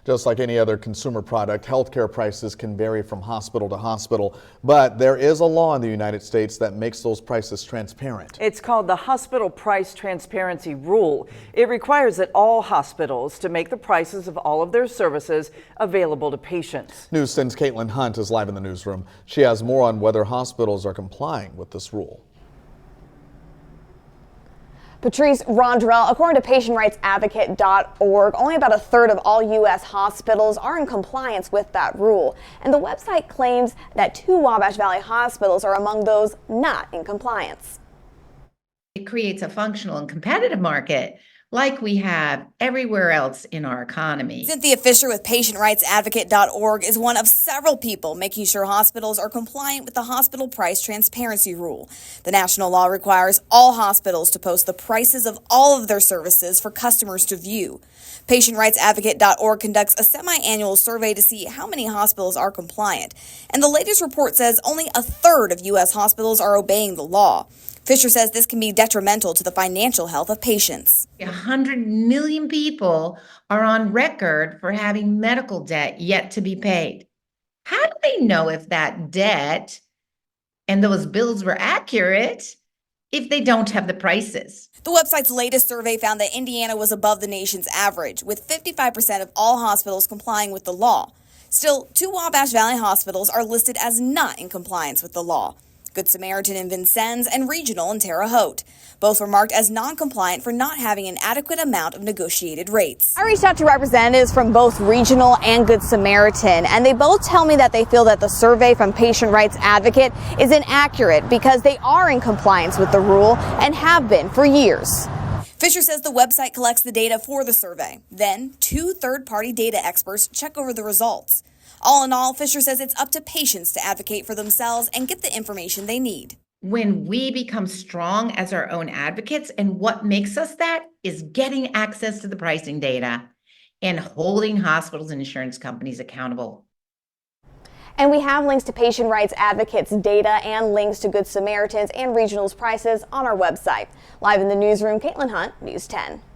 Just like any other consumer product, healthcare prices can vary from hospital to hospital, but there is a law in the United States that makes those prices transparent. It's called the Hospital Price Transparency Rule. It requires that all hospitals to make the prices of all of their services available to patients. News 10's Caitlin Hunt is live in the newsroom. She has more on whether hospitals are complying with this rule. Patrice Rondrell, according to patientrightsadvocate.org, only about a third of all U.S. hospitals are in compliance with that rule. And the website claims that 2 Wabash Valley hospitals are among those not in compliance. It creates a functional and competitive market like we have everywhere else in our economy. Cynthia Fisher with patientrightsadvocate.org is one of several people making sure hospitals are compliant with the Hospital Price Transparency Rule. The national law requires all hospitals to post the prices of all of their services for customers to view. Patientrightsadvocate.org conducts a semi-annual survey to see how many hospitals are compliant, and the latest report says only a third of U.S. hospitals are obeying the law. Fisher says this can be detrimental to the financial health of patients. 100 million people are on record for having medical debt yet to be paid. How do they know if that debt and those bills were accurate if they don't have the prices? The website's latest survey found that Indiana was above the nation's average, with 55% of all hospitals complying with the law. Still, 2 Wabash Valley hospitals are listed as not in compliance with the law: Good Samaritan in Vincennes and Regional in Terre Haute. Both were marked as non-compliant for not having an adequate amount of negotiated rates. I reached out to representatives from both Regional and Good Samaritan, and they both tell me that they feel that the survey from Patient Rights Advocate is inaccurate because they are in compliance with the rule and have been for years. Fisher says the website collects the data for the survey. Then 2 third-party data experts check over the results. All in all, Fisher says it's up to patients to advocate for themselves and get the information they need. When we become strong as our own advocates, and what makes us that is getting access to the pricing data and holding hospitals and insurance companies accountable. And we have links to Patient Rights Advocates data and links to Good Samaritans and Regional's prices on our website. Live in the newsroom, Caitlin Hunt, News 10.